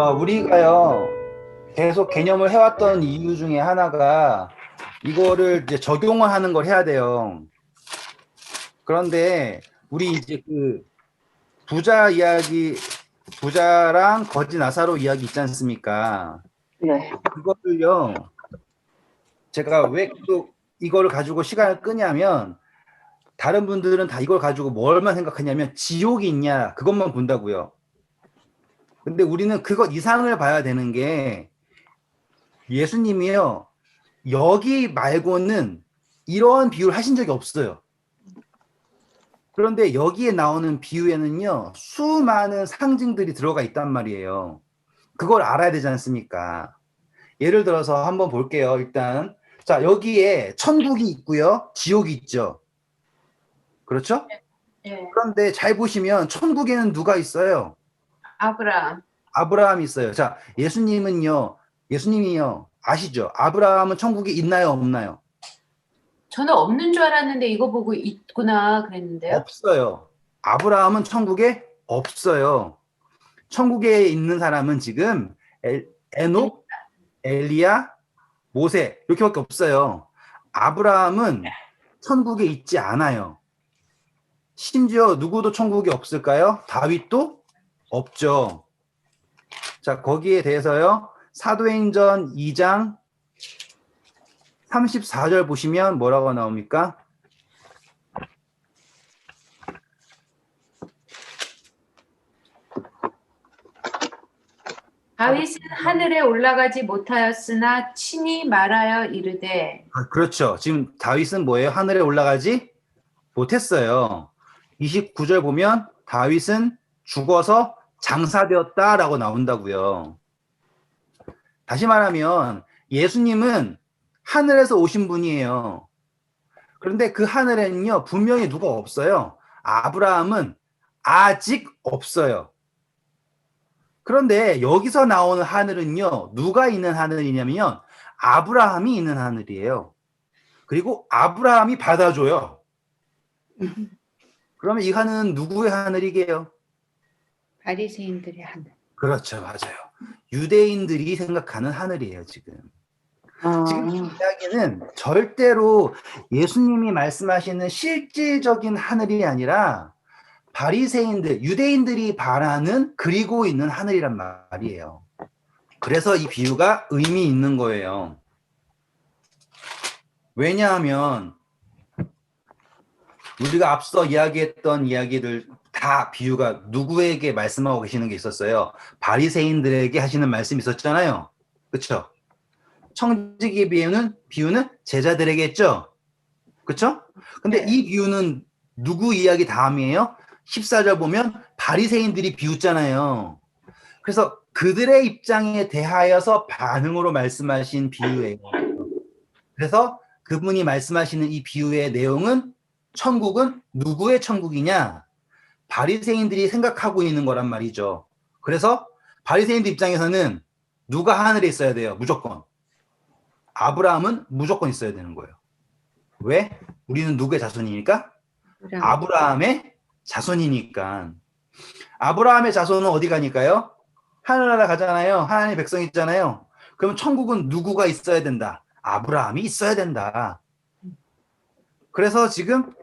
우리가요, 계속 개념을 해왔던 이유 중에 하나가 이거를 이제 적용을 하는 걸 해야 돼요. 그런데 우리 이제 그 부자랑 거지 나사로 이야기 있지 않습니까? 네. 그거를요, 제가 왜 또 이거를 가지고 시간을 끄냐면, 다른 분들은 다 이걸 가지고 뭘만 생각하냐면, 지옥이 있냐, 그것만 본다고요. 근데 우리는 그것 이상을 봐야 되는 게, 예수님이요, 여기 말고는 이러한 비유를 하신 적이 없어요. 그런데 여기에 나오는 비유에는요, 수많은 상징들이 들어가 있단 말이에요. 그걸 알아야 되지 않습니까? 예를 들어서 한번 볼게요, 일단. 자, 여기에 천국이 있고요, 지옥이 있죠. 그렇죠? 예. 그런데 잘 보시면 천국에는 누가 있어요? 아브라함. 아브라함이 있어요. 자, 예수님이요, 아시죠? 아브라함은 천국에 있나요, 없나요? 저는 없는 줄 알았는데 이거 보고 있구나 그랬는데요. 없어요. 아브라함은 천국에 없어요. 천국에 있는 사람은 지금 에녹, 엘리야, 모세 이렇게밖에 없어요. 아브라함은 천국에 있지 않아요. 심지어 누구도 천국에 없을까요? 다윗도 없죠. 자, 거기에 대해서요. 사도행전 2장 34절 보시면 뭐라고 나옵니까? 다윗은 하늘에 올라가지 못하였으나 친히 말하여 이르되. 그렇죠. 지금 다윗은 뭐예요? 하늘에 올라가지 못했어요. 29절 보면 다윗은 죽어서 장사되었다라고 나온다고요. 다시 말하면 예수님은 하늘에서 오신 분이에요. 그런데 그 하늘에는요, 분명히 누가 없어요. 아브라함은 아직 없어요. 그런데 여기서 나오는 하늘은요, 누가 있는 하늘이냐면 아브라함이 있는 하늘이에요. 그리고 아브라함이 받아줘요. 그러면 이 하늘은 누구의 하늘이게요? 바리새인들의 하늘. 그렇죠, 맞아요. 유대인들이 생각하는 하늘이에요, 지금. 지금 이 이야기는 절대로 예수님이 말씀하시는 실질적인 하늘이 아니라 바리새인들, 유대인들이 바라는 그리고 있는 하늘이란 말이에요. 그래서 이 비유가 의미 있는 거예요. 왜냐하면 우리가 앞서 이야기했던 이야기들 다 비유가 누구에게 말씀하고 계시는 게 있었어요. 바리새인들에게 하시는 말씀이 있었잖아요. 그렇죠? 청지기 비유는 제자들에게 했죠. 그렇죠? 근데 이 비유는 누구 이야기 다음이에요? 14절 보면 바리새인들이 비웃잖아요. 그래서 그들의 입장에 대하여서 반응으로 말씀하신 비유예요. 그래서 그분이 말씀하시는 이 비유의 내용은 천국은 누구의 천국이냐? 바리새인들이 생각하고 있는 거란 말이죠. 그래서 바리새인들 입장에서는 누가 하늘에 있어야 돼요? 무조건. 아브라함은 무조건 있어야 되는 거예요. 왜? 우리는 누구의 자손이니까? 아브라함의 자손이니까. 아브라함의 자손은 어디 가니까요? 하늘나라 가잖아요. 하나님의 백성 있잖아요. 그럼 천국은 누구가 있어야 된다? 아브라함이 있어야 된다. 그래서 지금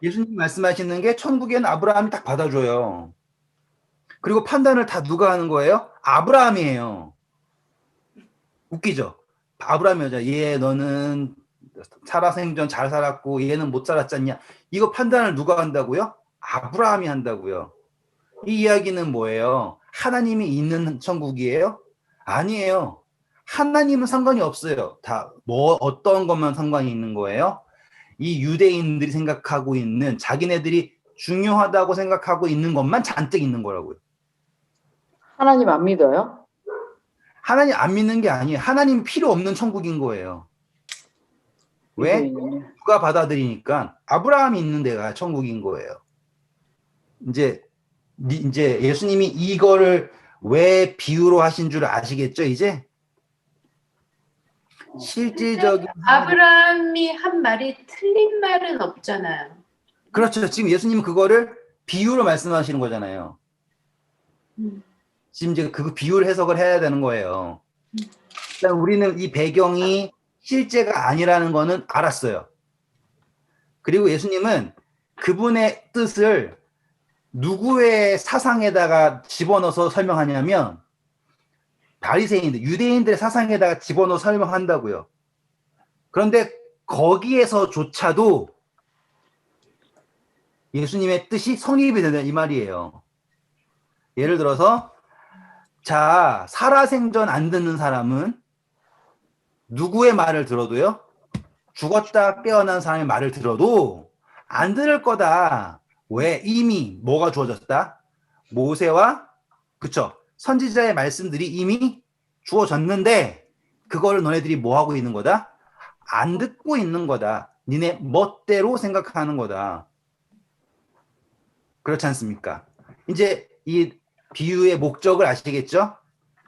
예수님 말씀하시는 게 천국에는 아브라함이 딱 받아줘요. 그리고 판단을 다 누가 하는 거예요? 아브라함이에요. 웃기죠? 아브라함이 여자, 얘 너는 살아생전 잘 살았고 얘는 못 살았지 않냐? 이거 판단을 누가 한다고요? 아브라함이 한다고요. 이 이야기는 뭐예요? 하나님이 있는 천국이에요? 아니에요. 하나님은 상관이 없어요. 다 뭐 어떤 것만 상관이 있는 거예요? 이 유대인들이 생각하고 있는 자기네들이 중요하다고 생각하고 있는 것만 잔뜩 있는 거라고요. 하나님 안 믿어요? 하나님 안 믿는 게 아니에요. 하나님 필요 없는 천국인 거예요. 왜? 유대인은요? 누가 받아들이니까 아브라함이 있는 데가 천국인 거예요. 이제 예수님이 이거를 왜 비유로 하신 줄 아시겠죠, 이제? 실질적인 아브라함이 한 말이 틀린 말은 없잖아요. 그렇죠. 지금 예수님은 그거를 비유로 말씀하시는 거잖아요. 지금 이제 그 비유를 해석을 해야 되는 거예요. 일단 우리는 이 배경이 실제가 아니라는 거는 알았어요. 그리고 예수님은 그분의 뜻을 누구의 사상에다가 집어넣어서 설명하냐면 바리새인들, 유대인들의 사상에다가 집어넣어 설명한다고요. 그런데 거기에서조차도 예수님의 뜻이 성립이 된다 이 말이에요. 예를 들어서 자, 살아생전 안 듣는 사람은 누구의 말을 들어도요? 죽었다 깨어난 사람의 말을 들어도 안 들을 거다. 왜? 이미 뭐가 주어졌다? 모세와 그쵸? 선지자의 말씀들이 이미 주어졌는데 그거를 너네들이 뭐 하고 있는 거다? 안 듣고 있는 거다. 니네 멋대로 생각하는 거다. 그렇지 않습니까? 이제 이 비유의 목적을 아시겠죠?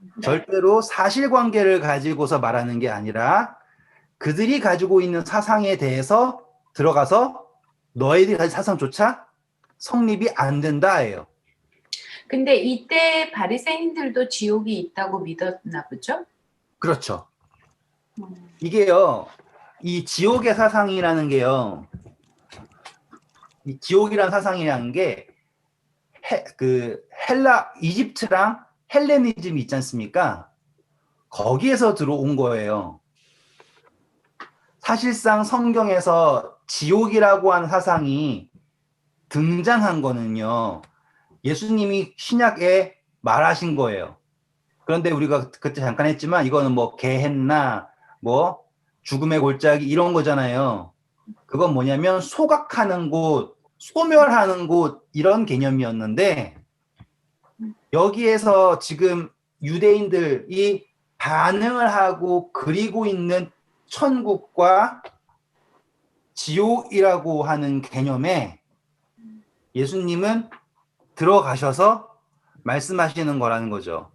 네. 절대로 사실관계를 가지고서 말하는 게 아니라 그들이 가지고 있는 사상에 대해서 들어가서 너희들이 가진 사상조차 성립이 안 된다예요. 근데 이때 바리새인들도 지옥이 있다고 믿었나 보죠? 그렇죠. 이게요, 이 지옥의 사상이라는 게요, 이 지옥이라는 사상이라는 게 그 헬라, 이집트랑 헬레니즘이 있지 않습니까? 거기에서 들어온 거예요. 사실상 성경에서 지옥이라고 하는 사상이 등장한 거는요, 예수님이 신약에 말하신 거예요. 그런데 우리가 그때 잠깐 했지만 이거는 뭐 게헨나 뭐 죽음의 골짜기 이런 거잖아요. 그건 뭐냐면 소각하는 곳, 소멸하는 곳 이런 개념이었는데 여기에서 지금 유대인들이 반응을 하고 그리고 있는 천국과 지옥이라고 하는 개념에 예수님은 들어가셔서 말씀하시는 거라는 거죠.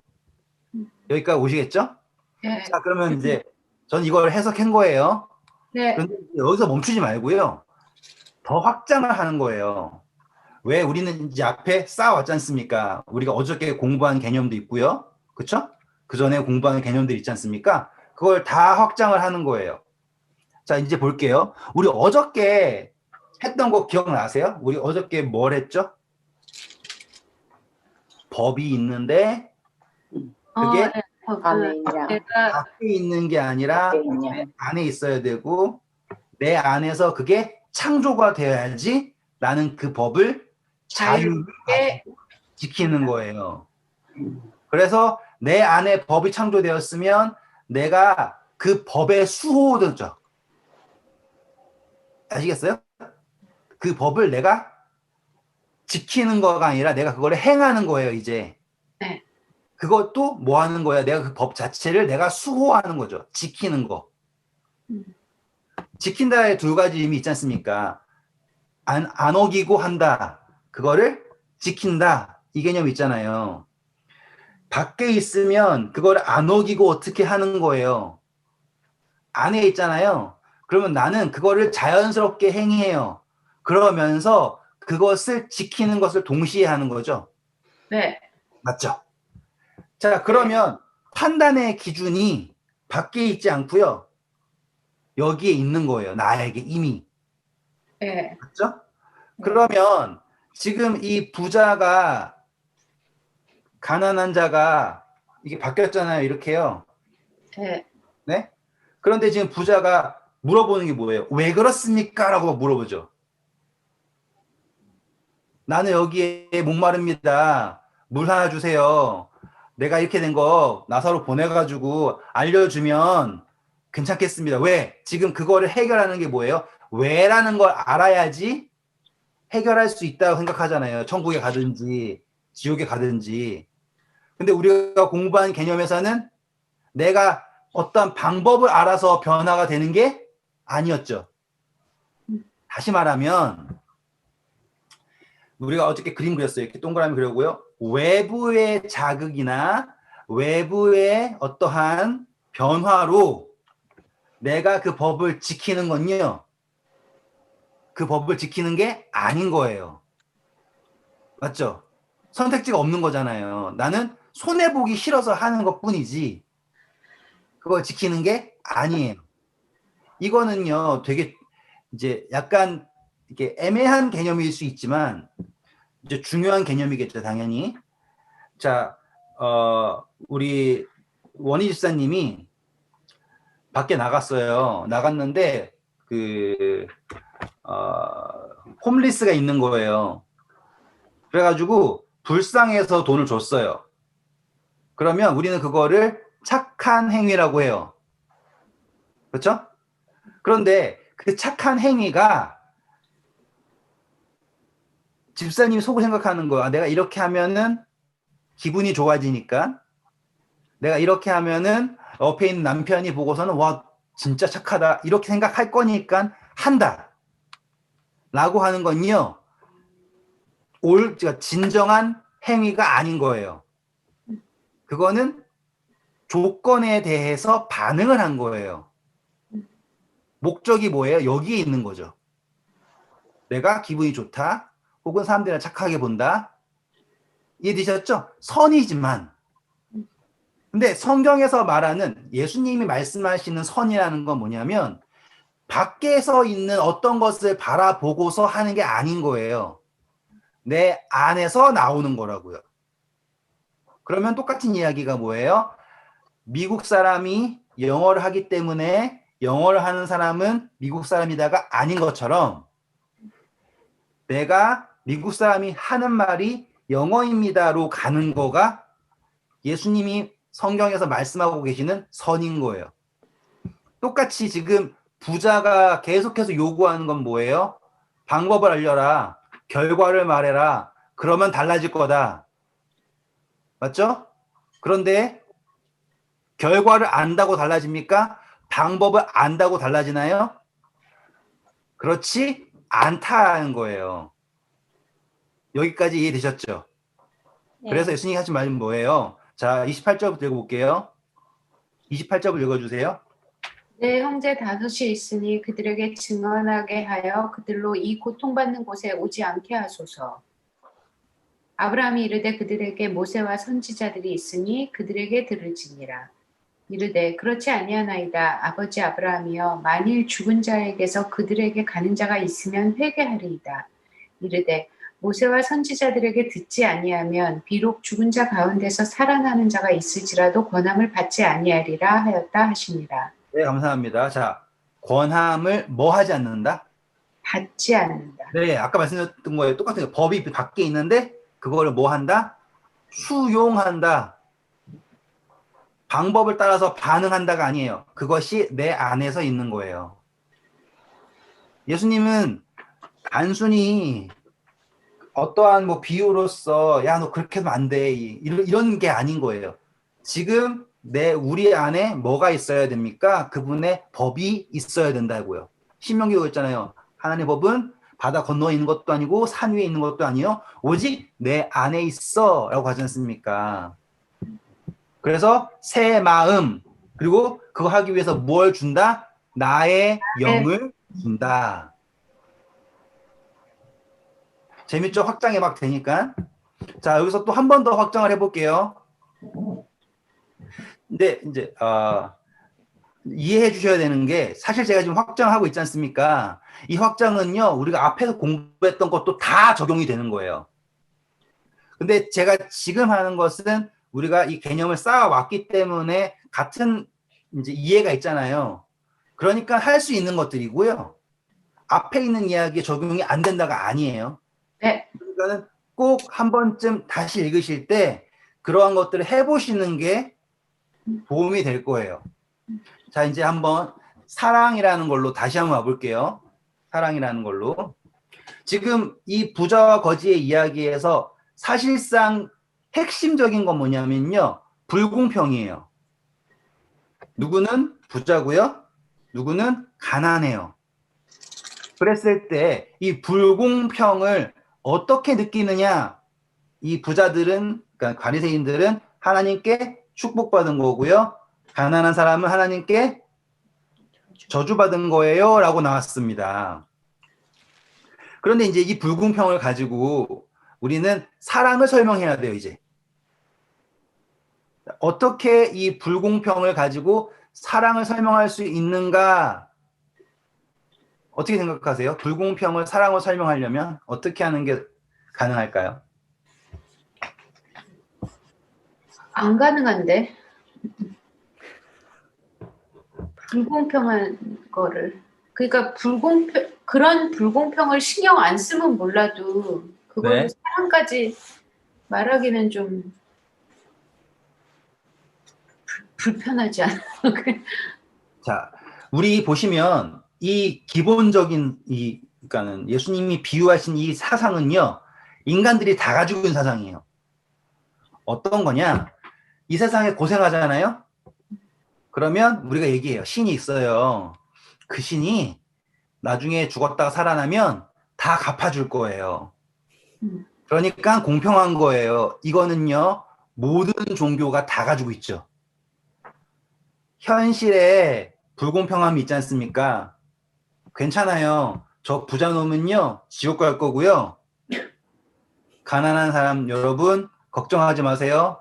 여기까지 오시겠죠? 네. 자, 그러면 이제 전 이걸 해석한 거예요. 네. 그런데 여기서 멈추지 말고요. 더 확장을 하는 거예요. 왜 우리는 이제 앞에 쌓아왔지 않습니까? 우리가 어저께 공부한 개념도 있고요. 그쵸? 그 전에 공부한 개념들이 있지 않습니까? 그걸 다 확장을 하는 거예요. 자, 이제 볼게요. 우리 어저께 했던 거 기억나세요? 우리 어저께 뭘 했죠? 법이 있는데 그게 네. 안에 있냐, 내가 밖에 있는 게 아니라 밖에 있냐. 내 안에 있어야 되고 내 안에서 그게 창조가 되어야지 나는 그 법을 자유롭게 자유롭게 지키는 거예요. 그래서 내 안에 법이 창조되었으면 내가 그 법의 수호자죠. 아시겠어요? 그 법을 내가 지키는 거가 아니라 내가 그걸 행하는 거예요, 이제. 네. 그것도 뭐 하는 거야? 내가 그 법 자체를 내가 수호하는 거죠. 지키는 거. 지킨다의 두 가지 의미 있지 않습니까? 안 어기고 한다. 그거를 지킨다. 이 개념 있잖아요. 밖에 있으면 그걸 안 어기고 어떻게 하는 거예요. 안에 있잖아요. 그러면 나는 그거를 자연스럽게 행해요. 그러면서 그것을 지키는 것을 동시에 하는 거죠. 네. 맞죠? 자, 그러면 판단의 기준이 밖에 있지 않고요. 여기에 있는 거예요. 나에게 이미. 네. 맞죠? 그러면 지금 이 부자가 가난한 자가 이게 바뀌었잖아요. 이렇게요. 네. 네? 그런데 지금 부자가 물어보는 게 뭐예요? 왜 그렇습니까? 라고 물어보죠. 나는 여기에 목마릅니다. 물 하나 주세요. 내가 이렇게 된 거 나사로 보내가지고 알려주면 괜찮겠습니다. 왜? 지금 그거를 해결하는 게 뭐예요? 왜라는 걸 알아야지 해결할 수 있다고 생각하잖아요. 천국에 가든지 지옥에 가든지. 근데 우리가 공부한 개념에서는 내가 어떤 방법을 알아서 변화가 되는 게 아니었죠. 다시 말하면 우리가 어저께 그림 그렸어요. 이렇게 동그라미 그려고요. 외부의 자극이나 외부의 어떠한 변화로 내가 그 법을 지키는 건요. 그 법을 지키는 게 아닌 거예요. 맞죠? 선택지가 없는 거잖아요. 나는 손해보기 싫어서 하는 것뿐이지 그걸 지키는 게 아니에요. 이거는요, 되게 이제 약간 이렇게 애매한 개념일 수 있지만 이제 중요한 개념이겠죠, 당연히. 자, 우리 원희 집사님이 밖에 나갔어요. 나갔는데 그 홈리스가 있는 거예요. 그래가지고 불쌍해서 돈을 줬어요. 그러면 우리는 그거를 착한 행위라고 해요. 그렇죠? 그런데 그 착한 행위가 집사님이 속을 생각하는 거야. 내가 이렇게 하면은 기분이 좋아지니까, 내가 이렇게 하면은 옆에 있는 남편이 보고서는 와 진짜 착하다 이렇게 생각할 거니까 한다 라고 하는 건요 진정한 행위가 아닌 거예요. 그거는 조건에 대해서 반응을 한 거예요. 목적이 뭐예요? 여기에 있는 거죠. 내가 기분이 좋다 혹은 사람들이랑 착하게 본다. 이해되셨죠? 선이지만 근데 성경에서 말하는 예수님이 말씀하시는 선이라는 건 뭐냐면 밖에서 있는 어떤 것을 바라보고서 하는 게 아닌 거예요. 내 안에서 나오는 거라고요. 그러면 똑같은 이야기가 뭐예요? 미국 사람이 영어를 하기 때문에 영어를 하는 사람은 미국 사람이다가 아닌 것처럼 내가 미국 사람이 하는 말이 영어입니다로 가는 거가 예수님이 성경에서 말씀하고 계시는 선인 거예요. 똑같이 지금 부자가 계속해서 요구하는 건 뭐예요? 방법을 알려라. 결과를 말해라. 그러면 달라질 거다. 맞죠? 그런데 결과를 안다고 달라집니까? 방법을 안다고 달라지나요? 그렇지 않다는 거예요. 여기까지 이해되셨죠? 네. 그래서 예수님이 하신 말은 뭐예요? 자, 28절부터 읽어볼게요. 28절을 읽어주세요. 내 형제 다섯이 있으니 그들에게 증언하게 하여 그들로 이 고통받는 곳에 오지 않게 하소서. 아브라함이 이르되 그들에게 모세와 선지자들이 있으니 그들에게 들을지니라. 이르되 그렇지 아니하나이다. 아버지 아브라함이여 만일 죽은 자에게서 그들에게 가는 자가 있으면 회개하리이다. 이르되 모세와 선지자들에게 듣지 아니하면 비록 죽은 자 가운데서 살아나는 자가 있을지라도 권함을 받지 아니하리라 하였다 하시니라. 네, 감사합니다. 자, 권함을 뭐 하지 않는다? 받지 않는다. 네, 아까 말씀드렸던 거에 똑같은 거. 법이 밖에 있는데 그거를 뭐 한다? 수용한다. 방법을 따라서 반응한다가 아니에요. 그것이 내 안에서 있는 거예요. 예수님은 단순히 어떠한 뭐 비유로서 야, 너 그렇게 하면 안 돼. 이런 게 아닌 거예요. 지금 우리 안에 뭐가 있어야 됩니까? 그분의 법이 있어야 된다고요. 신명기가 있잖아요. 하나님의 법은 바다 건너에 있는 것도 아니고 산 위에 있는 것도 아니요. 오직 내 안에 있어 라고 하지 않습니까? 그래서 새 마음 그리고 그거 하기 위해서 뭘 준다? 나의 영을 준다. 재밌죠? 확장이 막 되니까. 자, 여기서 또 한 번 더 확장을 해볼게요. 근데 이제 이해해 주셔야 되는 게 사실 제가 지금 확장하고 있지 않습니까? 이 확장은요, 우리가 앞에서 공부했던 것도 다 적용이 되는 거예요. 근데 제가 지금 하는 것은 우리가 이 개념을 쌓아왔기 때문에 같은 이제 이해가 있잖아요. 그러니까 할 수 있는 것들이고요. 앞에 있는 이야기에 적용이 안 된다가 아니에요. 네. 그러니까는 꼭 한 번쯤 다시 읽으실 때 그러한 것들을 해보시는 게 도움이 될 거예요. 자, 이제 한번 사랑이라는 걸로 다시 한번 와볼게요. 사랑이라는 걸로. 지금 이 부자와 거지의 이야기에서 사실상 핵심적인 건 뭐냐면요. 불공평이에요. 누구는 부자고요. 누구는 가난해요. 그랬을 때 이 불공평을 어떻게 느끼느냐? 이 부자들은, 그러니까 바리새인들은 하나님께 축복받은 거고요. 가난한 사람은 하나님께 저주받은 거예요. 라고 나왔습니다. 그런데 이제 이 불공평을 가지고 우리는 사랑을 설명해야 돼요, 이제. 어떻게 이 불공평을 가지고 사랑을 설명할 수 있는가? 어떻게 생각하세요? 불공평을 사랑으로 설명하려면 어떻게 하는 게 가능할까요? 안 가능한데 불공평한 거를 그러니까 그런 불공평을 신경 안 쓰면 몰라도 그걸 네. 사랑까지 말하기는 좀 불편하지 않아? 자, 우리 보시면 이 기본적인 그러니까는 예수님이 비유하신 이 사상은요, 인간들이 다 가지고 있는 사상이에요. 어떤 거냐? 이 세상에 고생하잖아요? 그러면 우리가 얘기해요. 신이 있어요. 그 신이 나중에 죽었다가 살아나면 다 갚아줄 거예요. 그러니까 공평한 거예요. 이거는요, 모든 종교가 다 가지고 있죠. 현실에 불공평함이 있지 않습니까? 괜찮아요. 저 부자 놈은요, 지옥 갈 거고요. 가난한 사람 여러분, 걱정하지 마세요.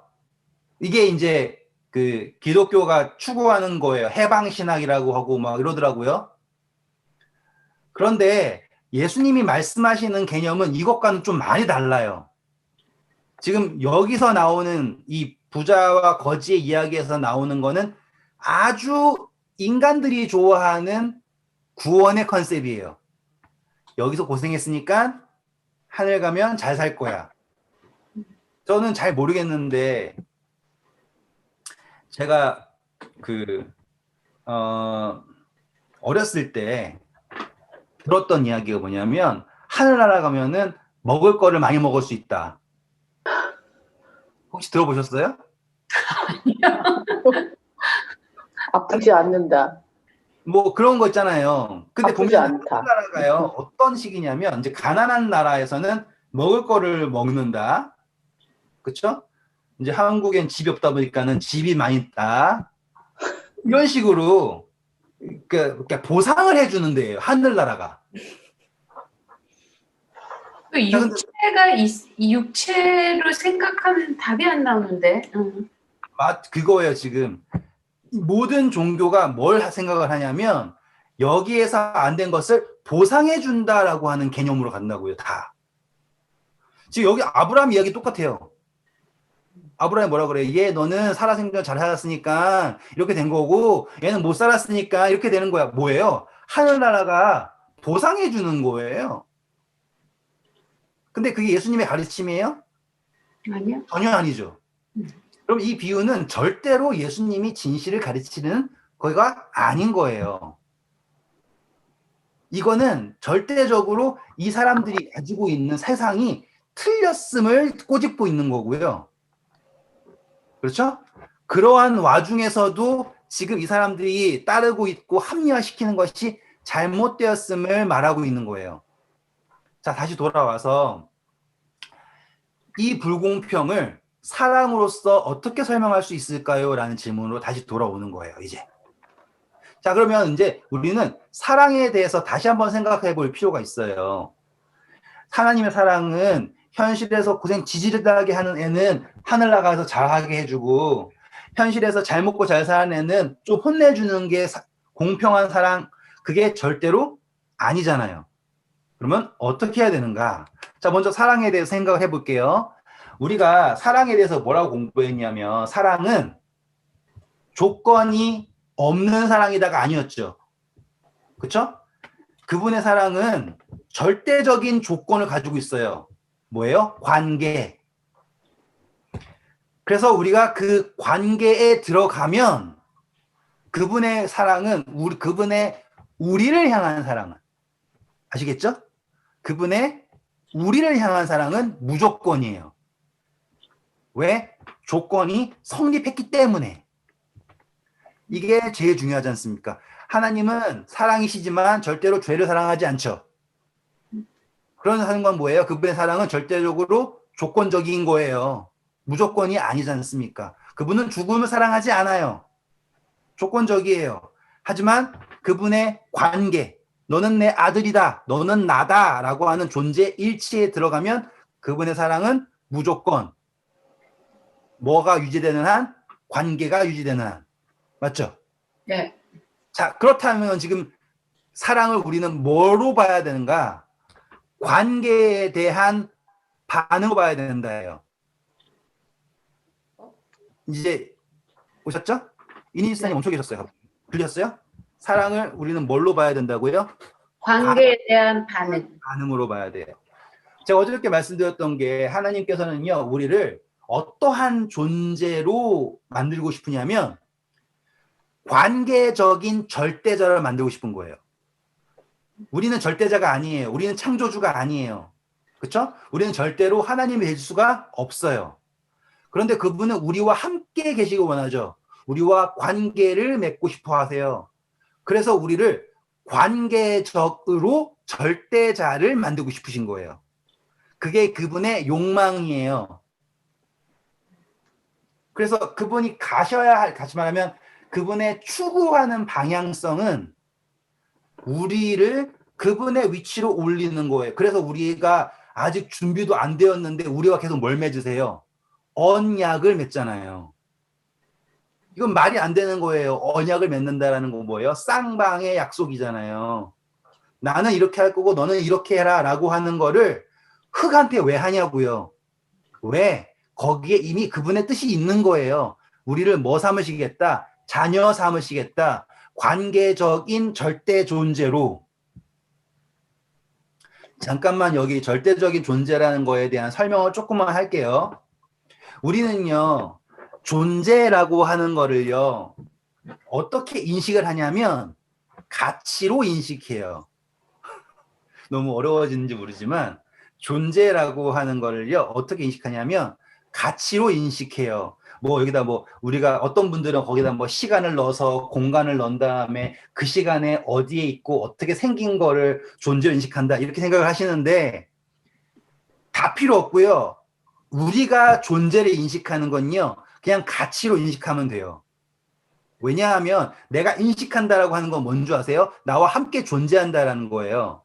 이게 이제 그 기독교가 추구하는 거예요. 해방신학이라고 하고 막 이러더라고요. 그런데 예수님이 말씀하시는 개념은 이것과는 좀 많이 달라요. 지금 여기서 나오는 이 부자와 거지의 이야기에서 나오는 거는 아주 인간들이 좋아하는 구원의 컨셉이에요. 여기서 고생했으니까 하늘 가면 잘 살 거야. 저는 잘 모르겠는데 제가 어렸을 때 들었던 이야기가 뭐냐면 하늘나라 가면은 먹을 거를 많이 먹을 수 있다. 혹시 들어보셨어요? 아프지 않는다. 뭐 그런 거 있잖아요. 근데 아프지 보면 않다. 하늘나라가요 어떤 식이냐면 이제 가난한 나라에서는 먹을 거를 먹는다. 그렇죠? 이제 한국엔 집이 없다 보니까는 집이 많이 있다. 이런 식으로 그러니까 보상을 해주는 데예요. 하늘나라가. 또 육체로 생각하면 답이 안 나오는데. 그거예요. 지금 모든 종교가 뭘 생각을 하냐면 여기에서 안 된 것을 보상해 준다라고 하는 개념으로 간다고요. 다. 지금 여기 아브라함 이야기 똑같아요. 아브라함이 뭐라 그래? 얘 너는 살아생전 잘 살았으니까 이렇게 된 거고 얘는 못 살았으니까 이렇게 되는 거야. 뭐예요? 하늘나라가 보상해 주는 거예요. 근데 그게 예수님의 가르침이에요? 아니요. 전혀 아니죠. 그럼 이 비유는 절대로 예수님이 진실을 가르치는 거가 아닌 거예요. 이거는 절대적으로 이 사람들이 가지고 있는 세상이 틀렸음을 꼬집고 있는 거고요. 그렇죠? 그러한 와중에서도 지금 이 사람들이 따르고 있고 합리화시키는 것이 잘못되었음을 말하고 있는 거예요. 자, 다시 돌아와서 이 불공평을 사랑으로서 어떻게 설명할 수 있을까요? 라는 질문으로 다시 돌아오는 거예요, 이제. 자, 그러면 이제 우리는 사랑에 대해서 다시 한번 생각해 볼 필요가 있어요. 하나님의 사랑은 현실에서 고생 지지르다하게 하는 애는 하늘 나가서 잘하게 해주고, 현실에서 잘 먹고 잘 사는 애는 좀 혼내주는 게 공평한 사랑, 그게 절대로 아니잖아요. 그러면 어떻게 해야 되는가? 자, 먼저 사랑에 대해서 생각을 해볼게요. 우리가 사랑에 대해서 뭐라고 공부했냐면, 사랑은 조건이 없는 사랑이다가 아니었죠. 그렇죠? 그분의 사랑은 절대적인 조건을 가지고 있어요. 뭐예요? 관계. 그래서 우리가 그 관계에 들어가면 그분의 사랑은 그분의 우리를 향한 사랑은 아시겠죠? 그분의 우리를 향한 사랑은 무조건이에요. 왜? 조건이 성립했기 때문에. 이게 제일 중요하지 않습니까? 하나님은 사랑이시지만 절대로 죄를 사랑하지 않죠. 그런 사랑은 뭐예요? 그분의 사랑은 절대적으로 조건적인 거예요. 무조건이 아니지 않습니까? 그분은 죽음을 사랑하지 않아요. 조건적이에요. 하지만 그분의 관계, 너는 내 아들이다, 너는 나다 라고 하는 존재 일치에 들어가면 그분의 사랑은 무조건, 뭐가 유지되는 한 관계가 유지되는 한. 맞죠? 네. 자, 그렇다면 지금 사랑을 우리는 뭐로 봐야 되는가? 관계에 대한 반응으로 봐야 된다예요. 이제 오셨죠? 이니스타님 네. 멈춰 계셨어요. 들렸어요? 사랑을 우리는 뭘로 봐야 된다고요? 관계에 대한 반응. 반응으로 봐야 돼요. 제가 어저께 말씀드렸던 게 하나님께서는요, 우리를 어떠한 존재로 만들고 싶으냐면 관계적인 절대자를 만들고 싶은 거예요. 우리는 절대자가 아니에요. 우리는 창조주가 아니에요. 그렇죠? 우리는 절대로 하나님이 될 수가 없어요. 그런데 그분은 우리와 함께 계시기 원하죠. 우리와 관계를 맺고 싶어 하세요. 그래서 우리를 관계적으로 절대자를 만들고 싶으신 거예요. 그게 그분의 욕망이에요. 그래서 그분이 가셔야 할, 같이 말하면 그분의 추구하는 방향성은 우리를 그분의 위치로 올리는 거예요. 그래서 우리가 아직 준비도 안 되었는데 우리와 계속 뭘 맺으세요? 언약을 맺잖아요. 이건 말이 안 되는 거예요. 언약을 맺는다라는 건 뭐예요? 쌍방의 약속이잖아요. 나는 이렇게 할 거고 너는 이렇게 해라 라고 하는 거를 흑한테 왜 하냐고요. 왜? 거기에 이미 그분의 뜻이 있는 거예요. 우리를 뭐 삼으시겠다? 자녀 삼으시겠다. 관계적인 절대 존재로. 잠깐만 여기 절대적인 존재라는 거에 대한 설명을 조금만 할게요. 우리는요, 존재라고 하는 거를요, 어떻게 인식을 하냐면 가치로 인식해요. 너무 어려워지는지 모르지만 존재라고 하는 거를요, 어떻게 인식하냐면 가치로 인식해요. 뭐 여기다 뭐 우리가 어떤 분들은 거기다 뭐 시간을 넣어서 공간을 넣은 다음에 그 시간에 어디에 있고 어떻게 생긴 거를 존재로 인식한다 이렇게 생각을 하시는데 다 필요 없고요. 우리가 존재를 인식하는 건요, 그냥 가치로 인식하면 돼요. 왜냐하면 내가 인식한다라고 하는 건 뭔지 아세요? 나와 함께 존재한다라는 거예요.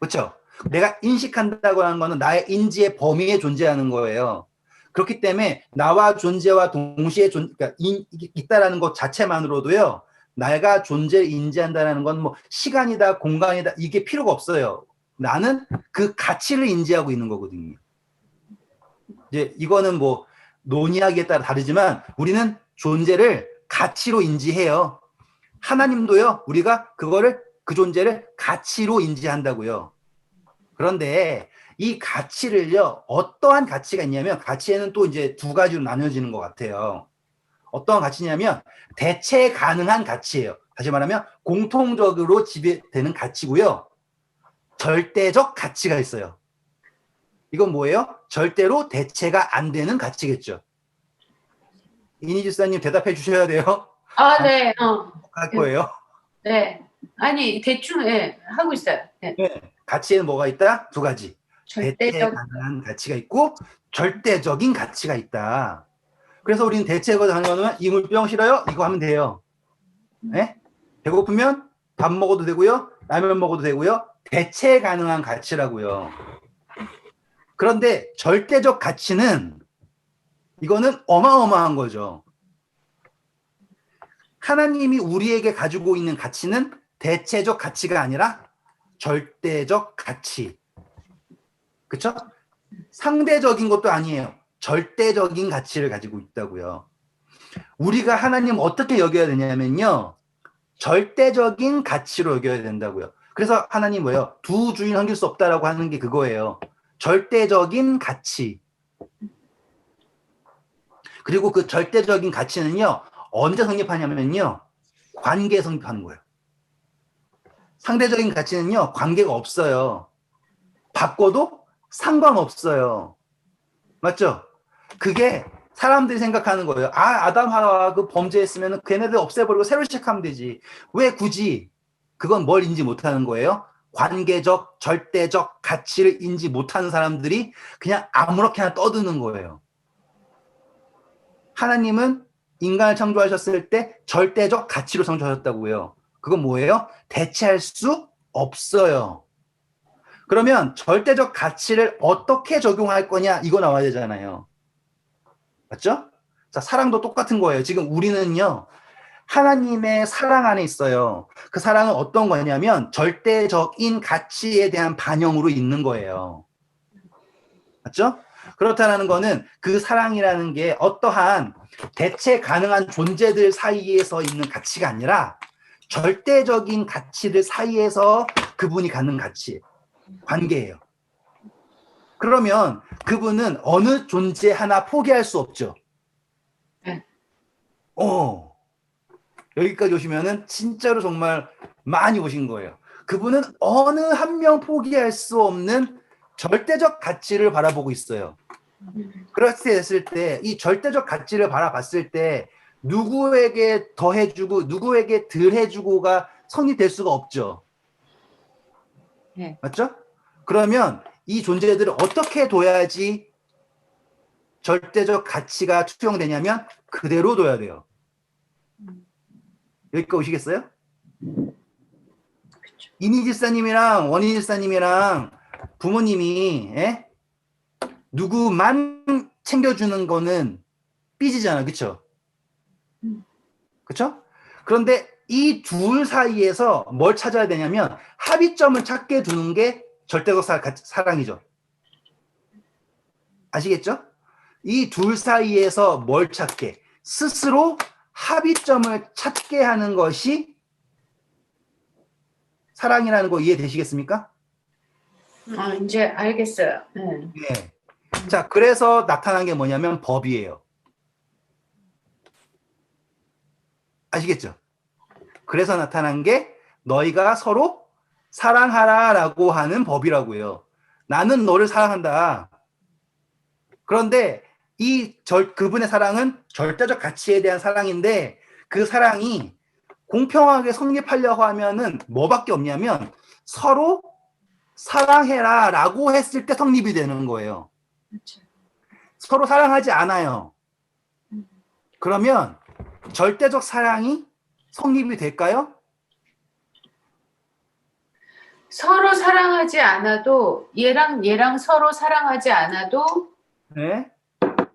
그렇죠? 내가 인식한다고 하는 거는 나의 인지의 범위에 존재하는 거예요. 그렇기 때문에 나와 존재와 동시에 그러니까 있다라는 것 자체만으로도요, 내가 존재를 인지한다라는 건 뭐 시간이다, 공간이다 이게 필요가 없어요. 나는 그 가치를 인지하고 있는 거거든요. 이제 이거는 뭐 논의하기에 따라 다르지만 우리는 존재를 가치로 인지해요. 하나님도요, 우리가 그거를 그 존재를 가치로 인지한다고요. 그런데 이 가치를요, 어떠한 가치가 있냐면 가치에는 또 이제 두 가지로 나뉘어지는 것 같아요. 어떤 가치냐면 대체 가능한 가치예요. 다시 말하면 공통적으로 지배되는 가치고요. 절대적 가치가 있어요. 이건 뭐예요? 절대로 대체가 안 되는 가치겠죠. 이니지사님 대답해 주셔야 돼요. 아, 네. 할 거예요. 네. 아니, 대충, 예, 하고 있어요. 네. 네. 가치에는 뭐가 있다? 두 가지. 대체 절대적, 가능한 가치가 있고 절대적인 가치가 있다. 그래서 우리는 대체가 가능하면 이물병 싫어요? 이거 하면 돼요. 네? 배고프면 밥 먹어도 되고요. 라면 먹어도 되고요. 대체 가능한 가치라고요. 그런데 절대적 가치는 이거는 어마어마한 거죠. 하나님이 우리에게 가지고 있는 가치는 대체적 가치가 아니라 절대적 가치. 그쵸? 상대적인 것도 아니에요. 절대적인 가치를 가지고 있다고요. 우리가 하나님 어떻게 여겨야 되냐면요, 절대적인 가치로 여겨야 된다고요. 그래서 하나님 뭐예요? 두 주인 섬길 수 없다라고 하는 게 그거예요. 절대적인 가치. 그리고 그 절대적인 가치는요, 언제 성립하냐면요, 관계에 성립하는 거예요. 상대적인 가치는요, 관계가 없어요. 바꿔도 상관없어요. 맞죠? 그게 사람들이 생각하는 거예요. 아, 아담 하와 그 범죄했으면 걔네들 없애버리고 새로 시작하면 되지. 왜 굳이? 그건 뭘 인지 못하는 거예요? 관계적, 절대적 가치를 인지 못하는 사람들이 그냥 아무렇게나 떠드는 거예요. 하나님은 인간을 창조하셨을 때 절대적 가치로 창조하셨다고요. 그건 뭐예요? 대체할 수 없어요. 그러면 절대적 가치를 어떻게 적용할 거냐 이거 나와야 되잖아요. 맞죠? 자, 사랑도 똑같은 거예요. 지금 우리는요, 하나님의 사랑 안에 있어요. 그 사랑은 어떤 거냐면 절대적인 가치에 대한 반영으로 있는 거예요. 맞죠? 그렇다는 거는 그 사랑이라는 게 어떠한 대체 가능한 존재들 사이에서 있는 가치가 아니라 절대적인 가치들 사이에서 그분이 갖는 가치, 관계예요. 그러면 그분은 어느 존재 하나 포기할 수 없죠. 네. 여기까지 오시면은 진짜로 정말 많이 오신 거예요. 그분은 어느 한 명 포기할 수 없는 절대적 가치를 바라보고 있어요. 그렇게 됐을 때, 이 절대적 가치를 바라봤을 때, 누구에게 더 해주고, 누구에게 덜 해주고가 성립될 수가 없죠. 네. 맞죠? 그러면 이 존재들을 어떻게 둬야지 절대적 가치가 투영되냐면, 그대로 둬야 돼요. 여기까지 오시겠어요? 이니 집사님이랑 원희 집사님이랑 부모님이 누구만 챙겨주는 거는 삐지잖아, 그쵸? 그쵸? 그런데 이 둘 사이에서 뭘 찾아야 되냐면 합의점을 찾게 두는 게 절대적 사랑이죠. 아시겠죠? 이 둘 사이에서 뭘 찾게? 스스로 합의점을 찾게 하는 것이 사랑이라는 거 이해되시겠습니까? 이제 알겠어요. 네. 네. 자, 그래서 나타난 게 뭐냐면 법이에요. 아시겠죠? 그래서 나타난 게 너희가 서로 사랑하라라고 하는 법이라고요. 나는 너를 사랑한다. 그런데 그분의 사랑은 절대적 가치에 대한 사랑인데 그 사랑이 공평하게 성립하려고 하면은 뭐밖에 없냐면 서로 사랑해라라고 했을 때 성립이 되는 거예요. 그렇죠. 서로 사랑하지 않아요. 그러면 절대적 사랑이 성립이 될까요? 서로 사랑하지 않아도 얘랑 서로 사랑하지 않아도 네.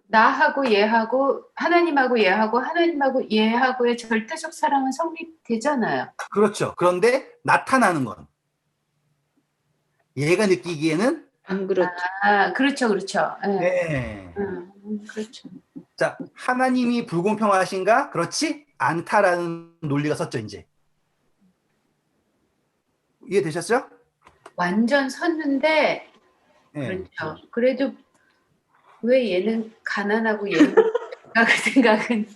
나하고 얘하고 하나님하고 얘하고 하나님하고 얘하고의 절대적 사랑은 성립되잖아요. 그렇죠. 그런데 나타나는 건 얘가 느끼기에는 안 그렇죠. 그렇죠, 그렇죠. 네. 네. 그렇죠. 자, 하나님이 불공평하신가? 그렇지 않다라는 논리가 섰죠, 이제. 이해되셨죠? 완전 섰는데 네. 그렇죠. 그래도 왜 얘는 가난하고 얘는 그 생각은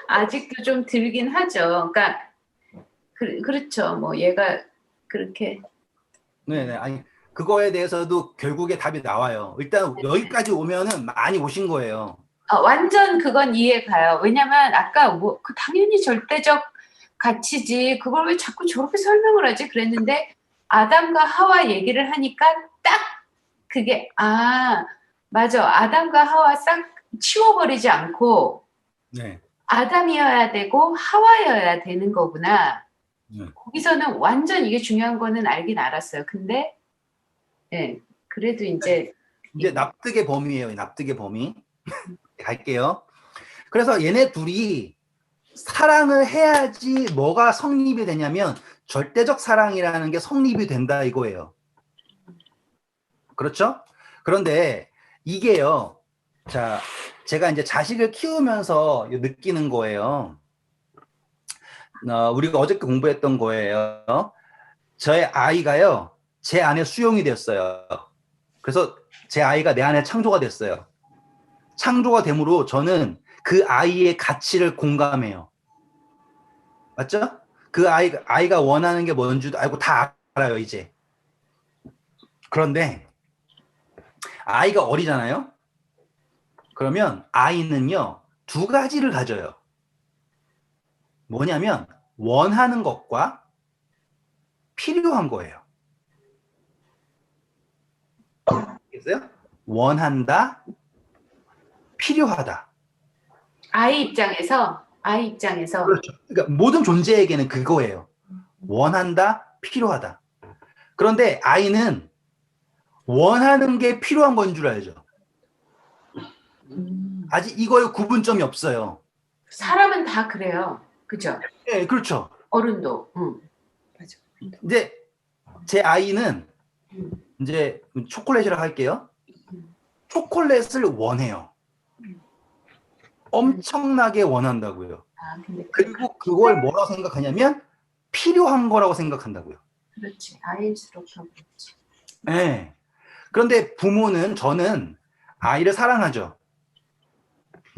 아직도 좀 들긴 하죠. 그러니까 그렇죠. 뭐 얘가 그렇게 네네. 아니, 그거에 대해서도 결국에 답이 나와요. 일단 여기까지 오면은 많이 오신 거예요. 완전 그건 이해 가요. 왜냐면 아까 뭐 당연히 절대적 가치지 그걸 왜 자꾸 저렇게 설명을 하지 그랬는데 아담과 하와 얘기를 하니까 딱 그게 맞아. 아담과 하와 싹 치워버리지 않고 네. 아담이어야 되고 하와여야 되는 거구나. 네. 거기서는 완전 이게 중요한 거는 알긴 알았어요. 근데 그래도 이제 납득의 범위예요. 납득의 범위. 갈게요. 그래서 얘네 둘이 사랑을 해야지 뭐가 성립이 되냐면 절대적 사랑이라는 게 성립이 된다 이거예요. 그렇죠? 그런데 이게요. 자, 제가 이제 자식을 키우면서 느끼는 거예요. 우리가 어저께 공부했던 거예요. 저의 아이가요. 제 안에 수용이 됐어요. 그래서 제 아이가 내 안에 창조가 됐어요. 창조가 되므로 저는 그 아이의 가치를 공감해요. 맞죠? 그 아이가 원하는 게 뭔지도 알고 다 알아요, 이제. 그런데 아이가 어리잖아요? 그러면 아이는요, 두 가지를 가져요. 뭐냐면 원하는 것과 필요한 거예요. 알겠어요? 원한다, 필요하다. 아이 입장에서 그렇죠. 그러니까 모든 존재에게는 그거예요. 원한다, 필요하다. 그런데 아이는 원하는 게 필요한 건 줄 알죠. 아직 이거에 구분점이 없어요. 사람은 다 그래요. 그죠? 네, 그렇죠. 어른도. 맞아. 이제 제 아이는 음. 이제 초콜릿이라고 할게요. 음. 초콜릿을 원해요. 엄청나게 원한다고요. 아, 근데 그리고 그걸 뭐라고 생각하냐면 필요한 거라고 생각한다고요. 그렇지. 아이일수록 더 그렇지. 네. 그런데 부모는 저는 아이를 사랑하죠.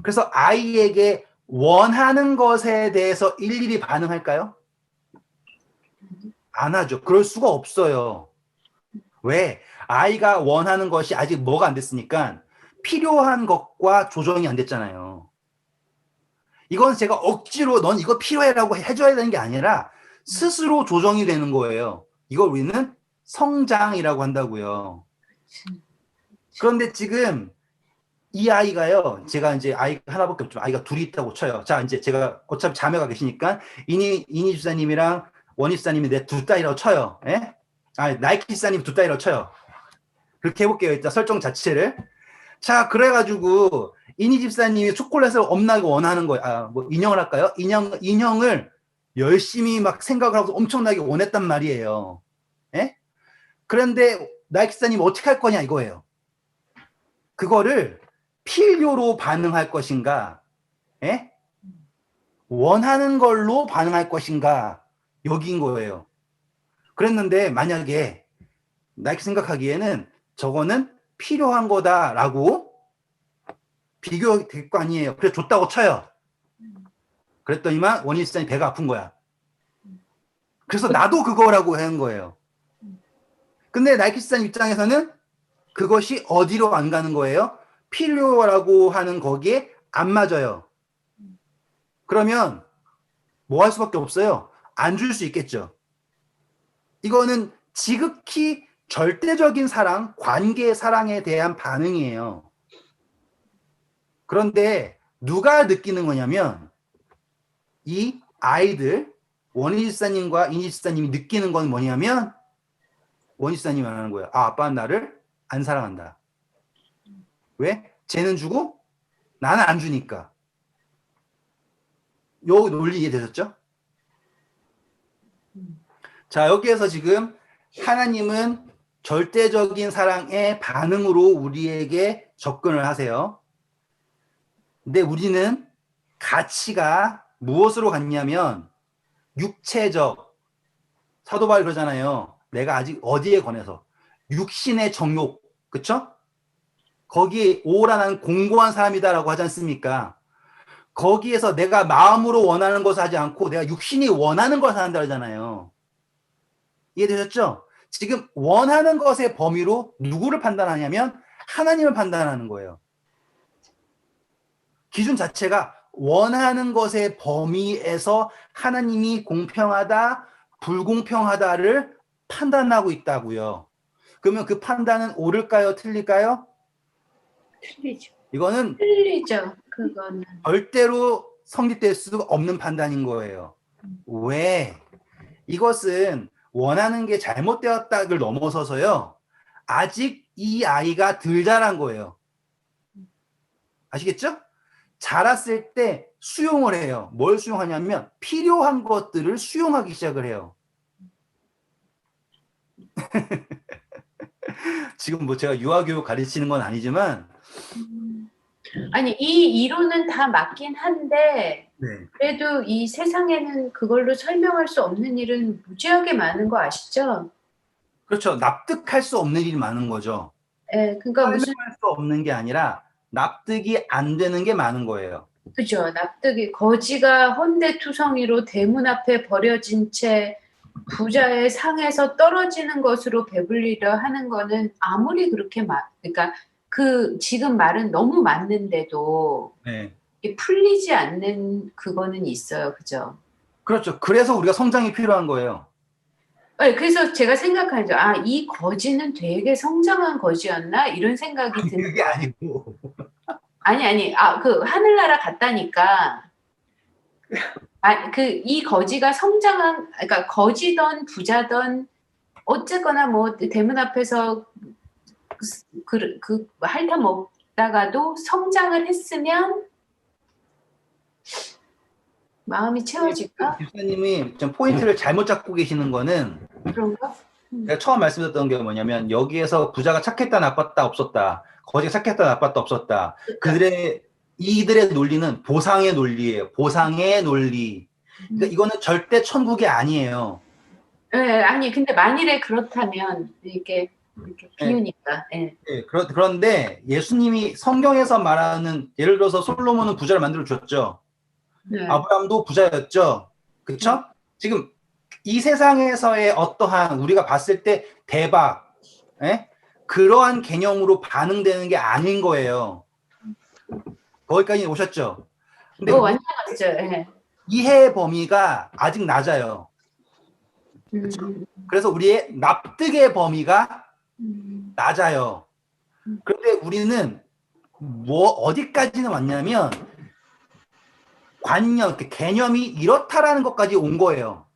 그래서 아이에게 원하는 것에 대해서 일일이 반응할까요? 안 하죠. 그럴 수가 없어요. 왜? 아이가 원하는 것이 아직 뭐가 안 됐으니까 필요한 것과 조정이 안 됐잖아요. 이건 제가 억지로 넌 이거 필요해라고 해줘야 되는 게 아니라 스스로 조정이 되는 거예요. 이걸 우리는 성장이라고 한다고요. 그런데 지금 이 아이가요, 제가 이제 아이가 하나밖에 없지만 아이가 둘이 있다고 쳐요. 자, 이제 제가 어차피 자매가 계시니까 이니 집사님이랑 원희 집사님이 내 두 딸이라고 쳐요. 예? 아, 나이키 집사님 두 딸이라고 쳐요. 그렇게 해볼게요. 일단 설정 자체를. 자, 그래가지고 이니 집사님이 초콜릿을 엄나게 원하는 거예요. 아, 뭐 인형을 할까요? 인형을 열심히 막 생각을 하고 엄청나게 원했단 말이에요. 예? 그런데 나이키 집사님 어떻게 할 거냐 이거예요. 그거를 필요로 반응할 것인가, 예? 원하는 걸로 반응할 것인가, 여기인 거예요. 그랬는데 만약에 나이키 생각하기에는 저거는 필요한 거다라고 비교될 거 아니에요. 그래서 줬다고 쳐요. 그랬더니만 원희 집사님 배가 아픈 거야. 그래서 나도 그거라고 하는 거예요. 근데 나이키 집사님 입장에서는 그것이 어디로 안 가는 거예요? 필요라고 하는 거기에 안 맞아요. 그러면 뭐 할 수밖에 없어요? 안 줄 수 있겠죠. 이거는 지극히 절대적인 사랑, 관계 사랑에 대한 반응이에요. 그런데 누가 느끼는 거냐면 이 아이들, 원희 집사님과 이니 집사님이 느끼는 건 뭐냐면 원희 집사님이 말하는 거예요. 아, 아빠는 나를 안 사랑한다. 왜? 쟤는 주고 나는 안 주니까. 요 논리 이해되셨죠? 자, 여기에서 지금 하나님은 절대적인 사랑의 반응으로 우리에게 접근을 하세요. 근데 우리는 가치가 무엇으로 갔냐면 육체적, 사도 바울이 그러잖아요. 내가 아직 어디에 관해서 육신의 정욕, 그쵸? 거기에 오라는 공고한 사람이다라고 하지 않습니까? 거기에서 내가 마음으로 원하는 것을 하지 않고 내가 육신이 원하는 것을 한다 그러잖아요. 이해되셨죠? 지금 원하는 것의 범위로 누구를 판단하냐면 하나님을 판단하는 거예요. 기준 자체가 원하는 것의 범위에서 하나님이 공평하다, 불공평하다를 판단하고 있다고요. 그러면 그 판단은 옳을까요? 틀릴까요? 틀리죠. 이거는 틀리죠. 그거는. 절대로 성립될 수 없는 판단인 거예요. 왜? 이것은 원하는 게 잘못되었다를 넘어서서요. 아직 이 아이가 덜 자란 거예요. 아시겠죠? 자랐을 때 수용을 해요. 뭘 수용하냐면 필요한 것들을 수용하기 시작을 해요. 지금 뭐 제가 유아교육 가르치는 건 아니지만 아니, 이 이론은 다 맞긴 한데 네. 그래도 이 세상에는 그걸로 설명할 수 없는 일은 무지하게 많은 거 아시죠? 그렇죠. 납득할 수 없는 일이 많은 거죠. 예, 그러니까 무슨 설명할 수 없는 게 아니라 납득이 안 되는 게 많은 거예요. 그죠? 납득이 거지가 헌데투성이로 대문 앞에 버려진 채 부자의 상에서 떨어지는 것으로 배불리려 하는 거는 아무리 그렇게 그러니까 그 지금 말은 너무 맞는데도 네. 이게 풀리지 않는 그거는 있어요, 그죠? 그렇죠. 그래서 우리가 성장이 필요한 거예요. 네, 그래서 제가 생각하죠. 아, 이 거지는 되게 성장한 거지였나? 이런 생각이 드는 그게 아니고. 아니. 아, 그 하늘나라 갔다니까. 아, 그 이 거지가 성장한 그러니까 거지던 부자던 어쨌거나 뭐 대문 앞에서 그 핥아 있다가도 성장을 했으면 마음이 채워질까? 집사님이 좀 포인트를 잘못 잡고 계시는 거는 그런가? 제가 처음 말씀드렸던 게 뭐냐면 여기에서 부자가 착했다 나빴다 없었다 거지가 착했다 나빴다 없었다 이들의 논리는 보상의 논리예요. 보상의 논리. 그러니까 이거는 절대 천국이 아니에요. 네, 아니 근데 만일에 그렇다면 이렇게 비유니까. 예. 네, 그런데 예수님이 성경에서 말하는 예를 들어서 솔로몬은 부자를 만들어 줬죠. 네. 아브라함도 부자였죠. 그렇죠? 지금 이 세상에서의 어떠한 우리가 봤을 때 대박, 그러한 개념으로 반응되는 게 아닌 거예요. 거기까지 오셨죠? 근데 완전 맞죠. 예. 이해 범위가 아직 낮아요. 그래서 우리의 납득의 범위가 낮아요. 그런데 우리는 어디까지는 왔냐면 관념, 개념이 이렇다라는 것까지 온 거예요.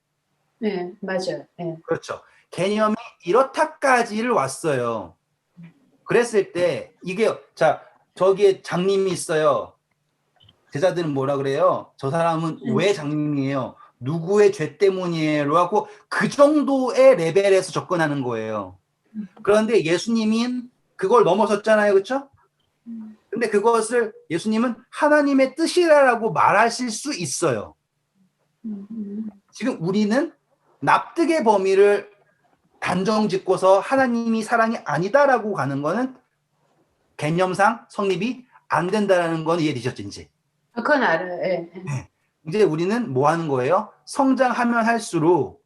네, 맞아요. 네. 그렇죠. 개념이 이렇다까지를 왔어요. 그랬을 때 이게 저기에 장님이 있어요. 제자들은 뭐라 그래요? 저 사람은 왜 장님이에요? 누구의 죄 때문이에요? 하고 그 정도의 레벨에서 접근하는 거예요. 그런데 예수님은 그걸 넘어섰잖아요. 그렇죠? 근데 그것을 예수님은 하나님의 뜻이라고 말하실 수 있어요. 지금 우리는 납득의 범위를 단정 짓고서 하나님이 사랑이 아니다라고 가는 거는 개념상 성립이 안 된다는 건 이해되셨죠, 이제? 그건 알아요. 예. 네. 이제 우리는 뭐 하는 거예요? 성장하면 할수록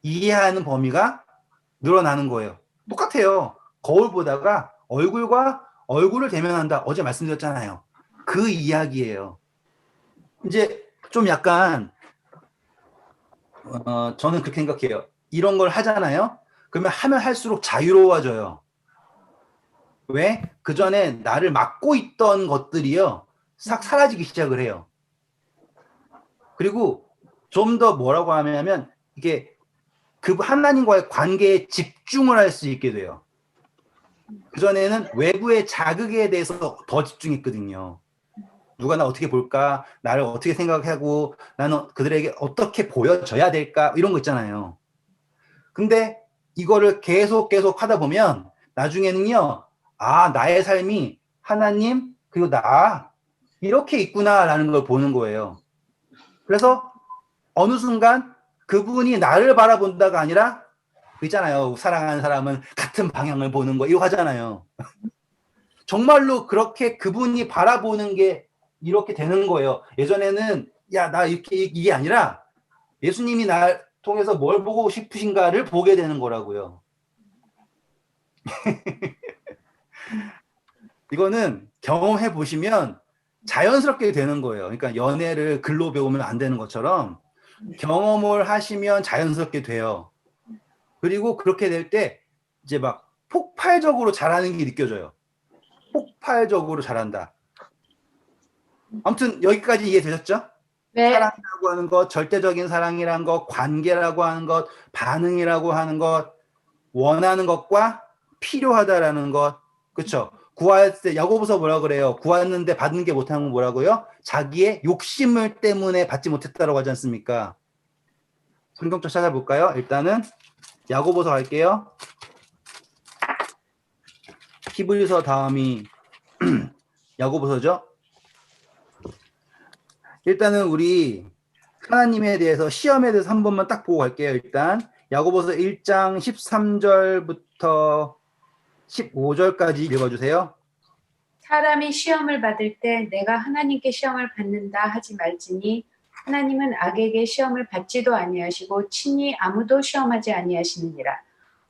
이해하는 범위가 늘어나는 거예요. 똑같아요. 거울 보다가 얼굴과 얼굴을 대면한다. 어제 말씀드렸잖아요. 그 이야기예요. 이제 좀 약간 저는 그렇게 생각해요. 이런 걸 하잖아요. 그러면 하면 할수록 자유로워져요. 왜? 그 전에 나를 막고 있던 것들이요. 싹 사라지기 시작을 해요. 그리고 좀 더 뭐라고 하냐면 이게 그 하나님과의 관계에 집중을 할 수 있게 돼요. 그전에는 외부의 자극에 대해서 더 집중했거든요. 누가 나 어떻게 볼까? 나를 어떻게 생각하고 나는 그들에게 어떻게 보여져야 될까? 이런 거 있잖아요. 근데 이거를 계속 하다 보면 나중에는요. 아, 나의 삶이 하나님 그리고 나 이렇게 있구나라는 걸 보는 거예요. 그래서 어느 순간 그분이 나를 바라본다가 아니라 있잖아요. 사랑하는 사람은 같은 방향을 보는 거 이거 하잖아요. 정말로 그렇게 그분이 바라보는 게 이렇게 되는 거예요. 예전에는 야, 나 이게 아니라 예수님이 날 통해서 뭘 보고 싶으신가를 보게 되는 거라고요. 이거는 경험해 보시면 자연스럽게 되는 거예요. 그러니까 연애를 글로 배우면 안 되는 것처럼 경험을 하시면 자연스럽게 돼요. 그리고 그렇게 될 때 이제 막 폭발적으로 잘하는 게 느껴져요. 폭발적으로 잘한다. 아무튼 여기까지 이해되셨죠? 네. 사랑이라고 하는 것, 절대적인 사랑이라는 것, 관계라고 하는 것, 반응이라고 하는 것, 원하는 것과 필요하다라는 것, 그렇죠? 구할 때 야고보서 뭐라 그래요? 구했는데 받는 게 못한 건 뭐라고요? 자기의 욕심을 때문에 받지 못했다라고 하지 않습니까? 성경적 찾아볼까요? 일단은 야고보서 갈게요. 히브리서 다음이 야고보서죠. 일단은 우리 하나님에 대해서 시험에 대해서 한 번만 딱 보고 갈게요. 일단 야고보서 1장 13절부터 15절까지 읽어주세요. 사람이 시험을 받을 때 내가 하나님께 시험을 받는다 하지 말지니 하나님은 악에게 시험을 받지도 아니하시고 친히 아무도 시험하지 아니하시느니라.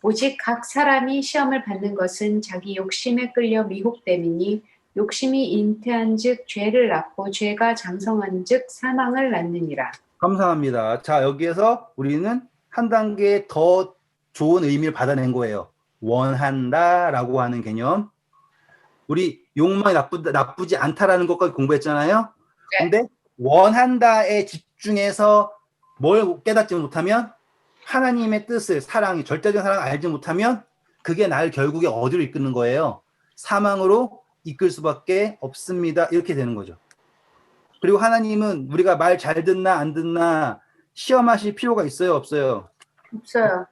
오직 각 사람이 시험을 받는 것은 자기 욕심에 끌려 미혹됨이니 욕심이 잉태한즉 죄를 낳고 죄가 장성한즉 사망을 낳느니라. 감사합니다. 자, 여기에서 우리는 한 단계 더 좋은 의미를 받아낸 거예요. 원한다라고 하는 개념. 우리 욕망이 나쁘지 않다라는 것까지 공부했잖아요. 네. 근데 원한다에 집중해서 뭘 깨닫지 못하면 하나님의 뜻을 절대적인 사랑을 알지 못하면 그게 날 결국에 어디로 이끄는 거예요? 사망으로 이끌 수밖에 없습니다. 이렇게 되는 거죠. 그리고 하나님은 우리가 말 잘 듣나 안 듣나 시험하실 필요가 있어요, 없어요? 없어요.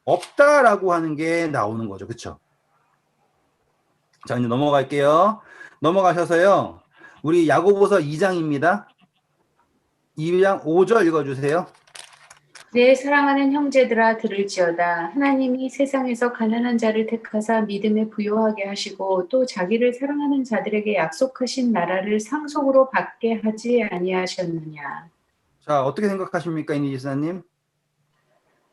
없다라고 하는 게 나오는 거죠. 그렇죠? 자, 이제 넘어갈게요. 넘어가셔서요. 우리 야고보서 2장입니다. 2장 5절 읽어주세요. 내 사랑하는 형제들아 들을지어다. 하나님이 세상에서 가난한 자를 택하사 믿음에 부요하게 하시고 또 자기를 사랑하는 자들에게 약속하신 나라를 상속으로 받게 하지 아니하셨느냐. 자, 어떻게 생각하십니까, 이니 지사님?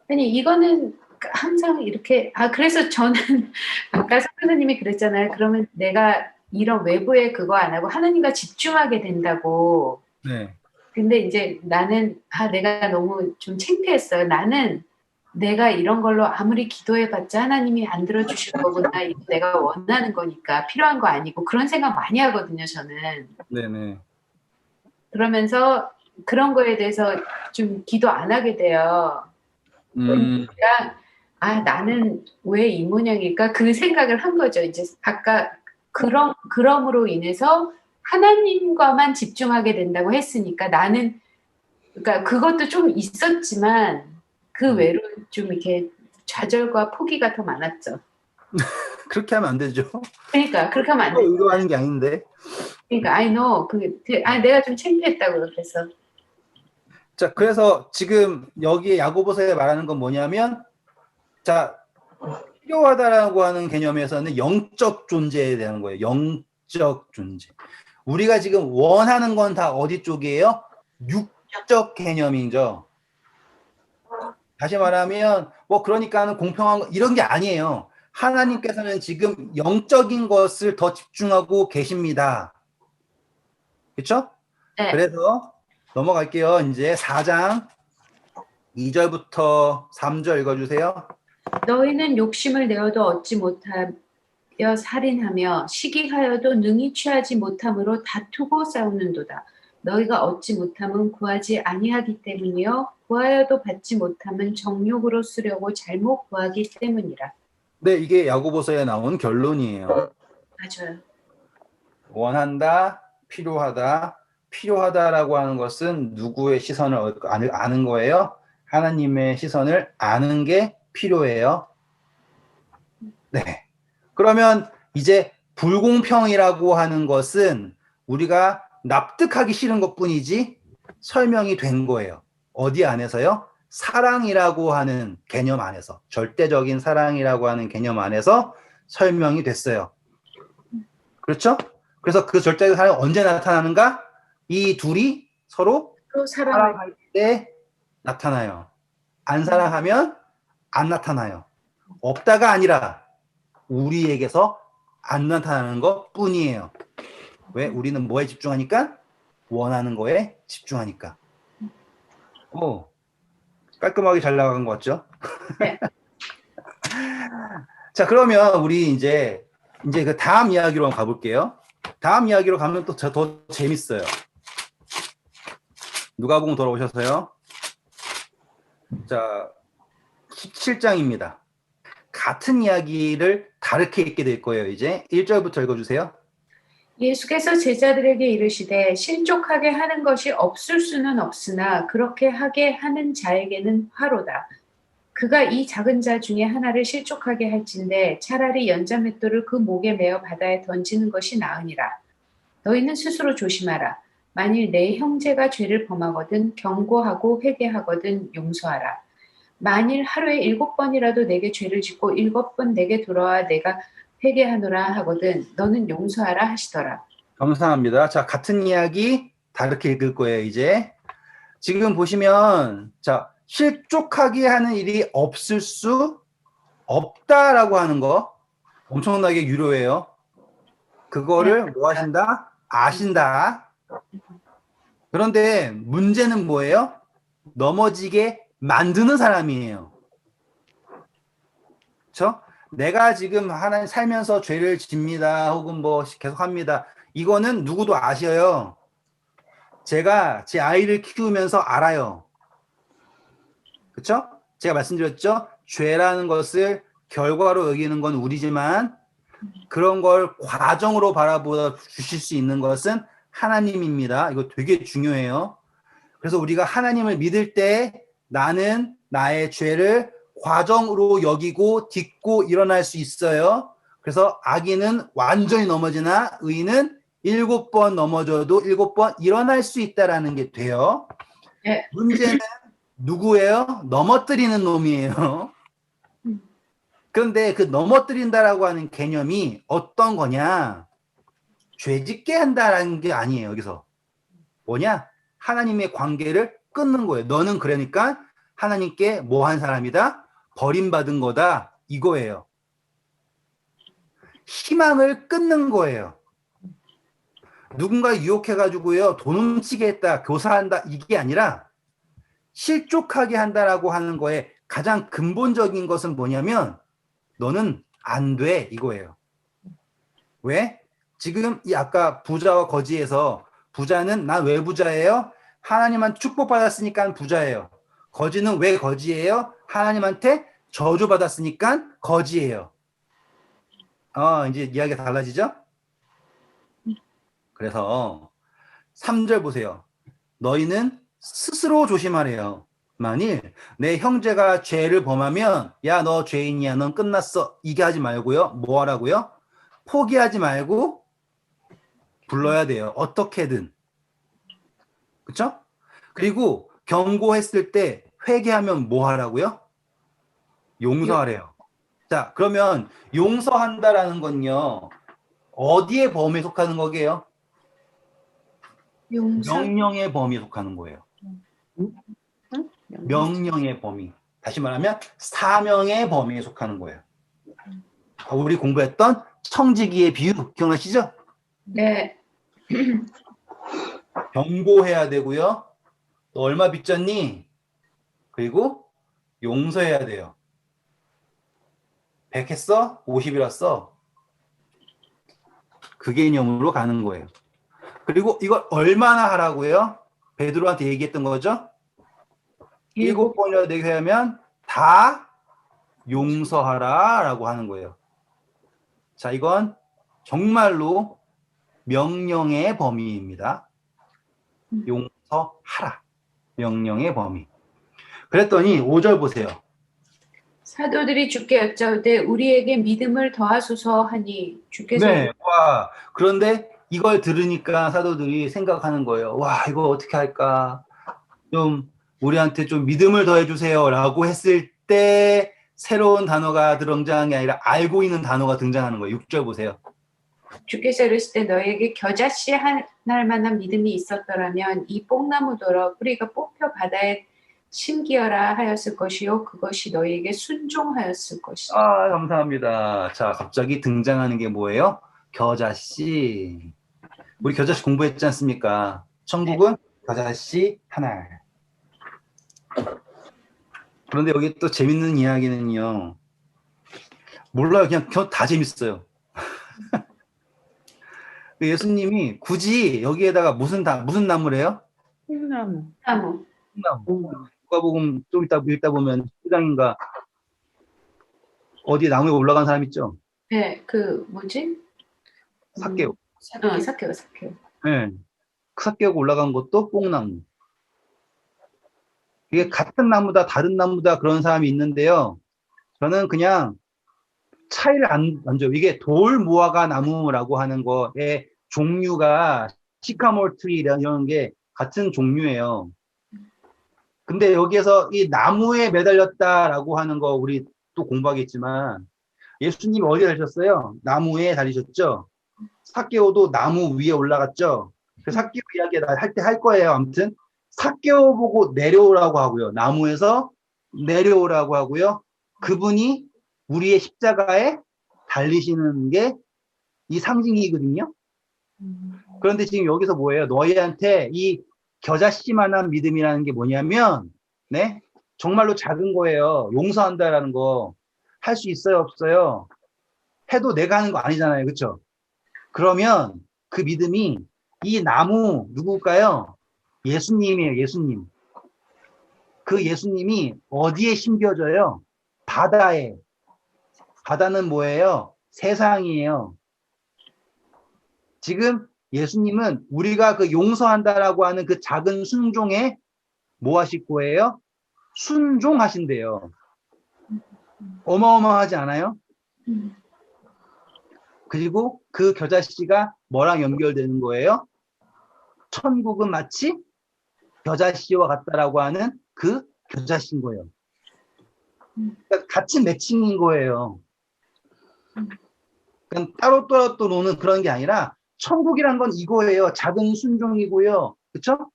아니 이거는 항상 이렇게 그래서 저는 아까 선생님이 그랬잖아요. 그러면 내가 이런 외부의 그거 안 하고 하나님과 집중하게 된다고. 네. 근데 이제 나는 내가 너무 좀 창피했어요. 나는 내가 이런 걸로 아무리 기도해봤자 하나님이 안 들어주실 거구나. 이거 내가 원하는 거니까 필요한 거 아니고 그런 생각 많이 하거든요. 저는. 네네. 그러면서 그런 거에 대해서 좀 기도 안 하게 돼요. 그러니까 나는 왜 이 모양일까? 그 생각을 한 거죠. 이제 아까 그럼으로 인해서 하나님과만 집중하게 된다고 했으니까 나는 그러니까 그것도 좀 있었지만 그 외로 좀 이렇게 좌절과 포기가 더 많았죠. 그렇게 하면 안 되죠. 그러니까 그렇게 하면 안 돼. 의도하는 게 아닌데. 그러니까 I know 내가 좀 창피했다고 그래서. 자, 그래서 지금 여기에 야고보서에 말하는 건 뭐냐면, 자, 필요하다라고 하는 개념에서는 영적 존재에 대한 거예요. 영적 존재. 우리가 지금 원하는 건 다 어디 쪽이에요? 육적 개념이죠. 다시 말하면 뭐 그러니까는 공평한 거 이런 게 아니에요. 하나님께서는 지금 영적인 것을 더 집중하고 계십니다. 그렇죠? 네. 그래서 넘어갈게요. 이제 4장 2절부터 3절 읽어주세요. 너희는 욕심을 내어도 얻지 못하여 살인하며 시기하여도 능히 취하지 못함으로 다투고 싸우는도다. 너희가 얻지 못함은 구하지 아니하기 때문이요 구하여도 받지 못함은 정욕으로 쓰려고 잘못 구하기 때문이라. 네, 이게 야고보서에 나온 결론이에요. 맞아요. 원한다, 필요하다. 필요하다라고 하는 것은 누구의 시선을 아는 거예요? 하나님의 시선을 아는 게 필요해요. 네. 그러면 이제 불공평이라고 하는 것은 우리가 납득하기 싫은 것뿐이지 설명이 된 거예요. 어디 안에서요? 사랑이라고 하는 개념 안에서, 절대적인 사랑이라고 하는 개념 안에서 설명이 됐어요. 그렇죠? 그래서 그 절대적인 사랑이 언제 나타나는가? 이 둘이 서로 사랑할 때 나타나요. 안 사랑하면 안 나타나요. 없다가 아니라 우리에게서 안 나타나는 것 뿐이에요. 왜? 우리는 뭐에 집중하니까? 원하는 거에 집중하니까. 오, 깔끔하게 잘 나간 것 같죠? 네. 자, 그러면 우리 이제 그 다음 이야기로 가볼게요. 다음 이야기로 가면 또 더 재밌어요. 누가복음 돌아오셔서요. 자, 17장입니다. 같은 이야기를 다르게 읽게 될 거예요. 이제 1절부터 읽어주세요. 예수께서 제자들에게 이르시되 실족하게 하는 것이 없을 수는 없으나 그렇게 하게 하는 자에게는 화로다. 그가 이 작은 자 중에 하나를 실족하게 할진대 차라리 연자맷돌을 그 목에 매어 바다에 던지는 것이 나으니라. 너희는 스스로 조심하라. 만일 내 형제가 죄를 범하거든 경고하고 회개하거든 용서하라. 만일 하루에 7번이라도 내게 죄를 짓고 7번 내게 돌아와 내가 회개하노라 하거든 너는 용서하라 하시더라. 감사합니다. 자, 같은 이야기 다르게 읽을 거예요. 이제 지금 보시면 자, 실족하게 하는 일이 없을 수 없다라고 하는 거 엄청나게 유료해요. 그거를 뭐 하신다? 아신다. 그런데 문제는 뭐예요? 넘어지게 만드는 사람이에요. 그렇죠? 내가 지금 하나님 살면서 죄를 집니다. 혹은 뭐 계속 합니다. 이거는 누구도 아셔요. 제가 제 아이를 키우면서 알아요. 그렇죠? 제가 말씀드렸죠? 죄라는 것을 결과로 여기는 건 우리지만 그런 걸 과정으로 바라보아 주실 수 있는 것은 하나님입니다. 이거 되게 중요해요. 그래서 우리가 하나님을 믿을 때 나는 나의 죄를 과정으로 여기고 딛고 일어날 수 있어요. 그래서 악인은 완전히 넘어지나 의인은 7번 넘어져도 7번 일어날 수 있다라는 게 돼요. 네. 문제는 누구예요? 넘어뜨리는 놈이에요. 그런데 그 넘어뜨린다라고 하는 개념이 어떤 거냐? 죄짓게 한다라는 게 아니에요. 여기서 뭐냐? 하나님의 관계를 끊는 거예요. 너는 그러니까 하나님께 뭐 한 사람이다? 버림받은 거다. 이거예요. 희망을 끊는 거예요. 누군가 유혹해가지고요, 돈 훔치게 했다, 교사한다, 이게 아니라 실족하게 한다라고 하는 거에 가장 근본적인 것은 뭐냐면 너는 안 돼, 이거예요. 왜? 지금 이 아까 부자와 거지에서 부자는 난 왜 부자예요? 하나님한테 축복받았으니까 부자예요. 거지는 왜 거지예요? 하나님한테 저주받았으니까 거지예요. 이제 이야기가 달라지죠? 그래서 3절 보세요. 너희는 스스로 조심하래요. 만일 내 형제가 죄를 범하면 야, 너 죄인이야. 넌 끝났어. 이게 하지 말고요. 뭐 하라고요? 포기하지 말고 불러야 돼요. 어떻게든. 그쵸? 그리고 경고했을 때 회개하면 뭐 하라고요? 용서하래요. 자, 그러면 용서한다라는 건요. 어디에 범위에 속하는 거게요? 용서. 명령의 범위에 속하는 거예요. 명령의 범위. 다시 말하면 사명의 범위에 속하는 거예요. 우리 공부했던 청지기의 비유 기억나시죠? 네. 경고해야 되고요. 너 얼마 빚졌니? 그리고 용서해야 돼요. 100 했어? 50이라 그 개념으로 가는 거예요. 그리고 이걸 얼마나 하라고요? 베드로한테 얘기했던 거죠? 7번이나 되게 하면 다 용서하라 라고 하는 거예요. 자, 이건 정말로 명령의 범위입니다. 용서하라. 명령의 범위. 그랬더니 5절 보세요. 사도들이 주께 여짜오되 우리에게 믿음을 더하소서 하니 주께서 네. 와, 그런데 이걸 들으니까 사도들이 생각하는 거예요. 와, 이거 어떻게 할까? 좀 우리한테 좀 믿음을 더해 주세요 라고 했을 때 새로운 단어가 등장한 게 아니라 알고 있는 단어가 등장하는 거예요. 6절 보세요. 주께서 이르실 때 너에게 겨자씨 할 만한 믿음이 있었더라면 이 뽕나무더러 뿌리가 뽑혀 바다에 심기어라 하였을 것이요 그것이 너에게 순종하였을 것이다. 감사합니다. 자, 갑자기 등장하는 게 뭐예요? 겨자씨. 우리 겨자씨 공부했지 않습니까? 천국은 겨자씨 하나. 그런데 여기 또 재밌는 이야기는요. 몰라요. 그냥 다 재밌어요. 예수님이 굳이 여기에다가 무슨 나무래요? 콩나무. 나무. 나무. 누가복음 좀 읽다 보면 1장인가 어디에 나무에 올라간 사람 있죠? 네, 그 뭐지? 삭개오. 삭개오. 네. 그 삭개오가 올라간 것도 뽕나무. 이게 같은 나무다 다른 나무다 그런 사람이 있는데요. 저는 그냥 차이를 안 줘요. 이게 돌무화과 나무라고 하는 거의 종류가 시카몰 트리 이런 게 같은 종류예요. 근데 여기에서 이 나무에 매달렸다라고 하는 거 우리 또 공부하겠지만 예수님이 어디에 달리셨어요? 나무에 달리셨죠? 삭개오도 나무 위에 올라갔죠? 그 삭개오 이야기 할 때 할 거예요. 아무튼 삭개오 보고 내려오라고 하고요. 나무에서 내려오라고 하고요. 그분이 우리의 십자가에 달리시는 게 이 상징이거든요. 그런데 지금 여기서 뭐예요? 너희한테 이 겨자씨만한 믿음이라는 게 뭐냐면, 네? 정말로 작은 거예요. 용서한다라는 거. 할 수 있어요, 없어요? 해도 내가 하는 거 아니잖아요. 그쵸? 그러면 그 믿음이 이 나무 누굴까요? 예수님이에요, 예수님. 그 예수님이 어디에 심겨져요? 바다에. 바다는 뭐예요? 세상이에요. 지금 예수님은 우리가 그 용서한다라고 하는 그 작은 순종에 뭐 하실 거예요? 순종하신대요. 어마어마하지 않아요? 그리고 그 겨자씨가 뭐랑 연결되는 거예요? 천국은 마치 겨자씨와 같다라고 하는 그 겨자씨인 거예요. 그러니까 같이 매칭인 거예요. 그러니까 따로 노는 그런 게 아니라 천국이란 건 이거예요. 작은 순종이고요. 그렇죠?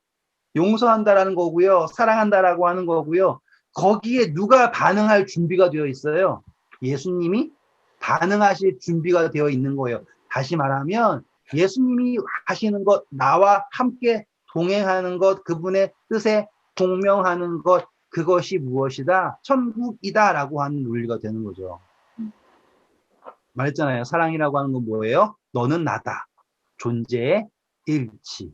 용서한다라는 거고요. 사랑한다라고 하는 거고요. 거기에 누가 반응할 준비가 되어 있어요? 예수님이 반응하실 준비가 되어 있는 거예요. 다시 말하면 예수님이 하시는 것, 나와 함께 동행하는 것, 그분의 뜻에 동명하는 것, 그것이 무엇이다? 천국이다라고 하는 논리가 되는 거죠. 말했잖아요. 사랑이라고 하는 건 뭐예요? 너는 나다. 존재의 일치.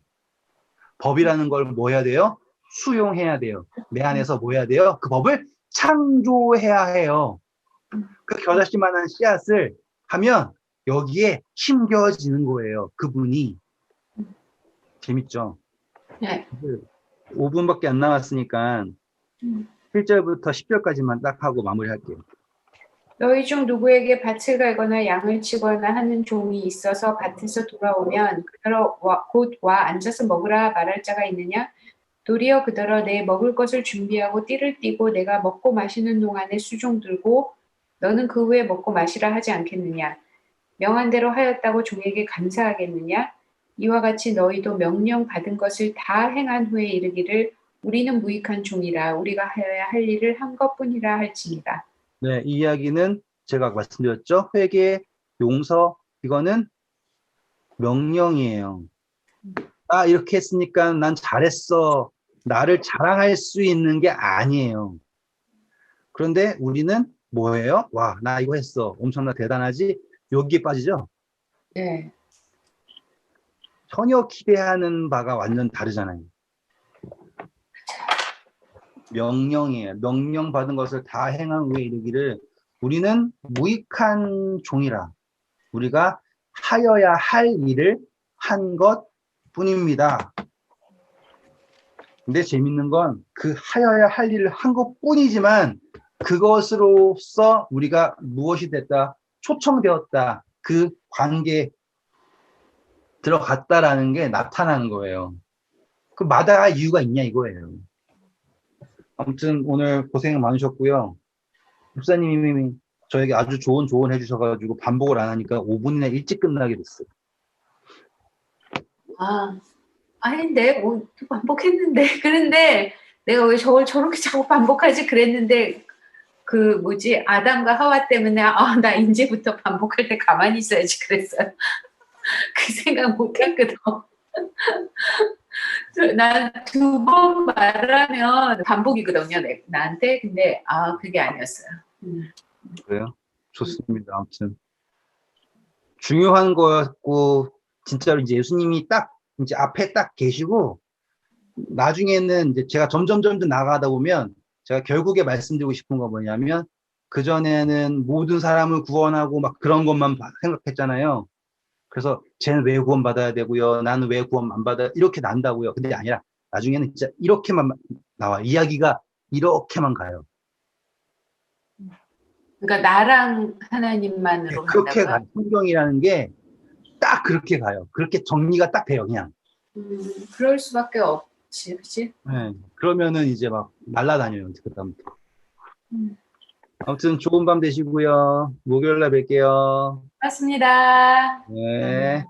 법이라는 걸 뭐 해야 돼요? 수용해야 돼요. 내 안에서 뭐 해야 돼요? 그 법을 창조해야 해요. 그 겨자씨만한 씨앗을 하면 여기에 심겨지는 거예요. 그분이. 재밌죠? 네. 5분밖에 안 남았으니까 1절부터 10절까지만 딱 하고 마무리할게요. 너희 중 누구에게 밭을 갈거나 양을 치거나 하는 종이 있어서 밭에서 돌아오면 그더러 곧 와 앉아서 먹으라 말할 자가 있느냐? 도리어 그더러 내 먹을 것을 준비하고 띠를 띠고 내가 먹고 마시는 동안에 수종 들고 너는 그 후에 먹고 마시라 하지 않겠느냐? 명한 대로 하였다고 종에게 감사하겠느냐? 이와 같이 너희도 명령 받은 것을 다 행한 후에 이르기를 우리는 무익한 종이라 우리가 하여야 할 일을 한 것뿐이라 할지니라. 네, 이 이야기는 제가 말씀드렸죠. 회개, 용서, 이거는 명령이에요. 아, 이렇게 했으니까 난 잘했어. 나를 자랑할 수 있는 게 아니에요. 그런데 우리는 뭐예요? 와, 나 이거 했어. 엄청나 대단하지? 여기에 빠지죠? 네. 전혀 기대하는 바가 완전 다르잖아요. 명령이에요. 명령 받은 것을 다 행한 후에 이르기를 우리는 무익한 종이라. 우리가 하여야 할 일을 한 것뿐입니다. 근데 재밌는 건 그 하여야 할 일을 한 것뿐이지만 그것으로서 우리가 무엇이 됐다, 초청되었다, 그 관계에 들어갔다라는 게 나타나는 거예요. 그 마다할 이유가 있냐 이거예요. 아무튼 오늘 고생 많으셨고요. 목사님이 저에게 아주 좋은 조언 해주셔가지고 반복을 안 하니까 5분이나 일찍 끝나게 됐어요. 아, 아닌데, 뭐, 반복했는데. 그런데 내가 왜 저걸 저렇게 자꾸 반복하지 그랬는데, 그, 뭐지, 아담과 하와 때문에, 아, 나 이제부터 반복할 때 가만히 있어야지 그랬어요. 그 생각 못 했거든. 난 두 번 말하면 반복이거든요, 나한테. 근데, 아, 그게 아니었어요. 그래요? 좋습니다. 아무튼. 중요한 거였고, 진짜로 이제 예수님이 딱, 이제 앞에 딱 계시고, 나중에는 이제 제가 점점 나가다 보면, 제가 결국에 말씀드리고 싶은 거 뭐냐면, 그전에는 모든 사람을 구원하고 막 그런 것만 생각했잖아요. 그래서 쟤는 왜 구원받아야 되고요. 나는 왜 구원 안 받아야 이렇게 난다고요. 근데 아니라 나중에는 진짜 이렇게만 나와. 이야기가 이렇게만 가요. 그러니까 나랑 하나님만으로 그렇게 간다고요? 가요. 성경이라는 게 딱 그렇게 가요. 그렇게 정리가 딱 돼요, 그냥. 그럴 수밖에 없지, 그치? 네. 그러면은 이제 막 날라다녀요, 그다음부터. 아무튼 좋은 밤 되시고요. 목요일 날 뵐게요. 맞습니다. 네.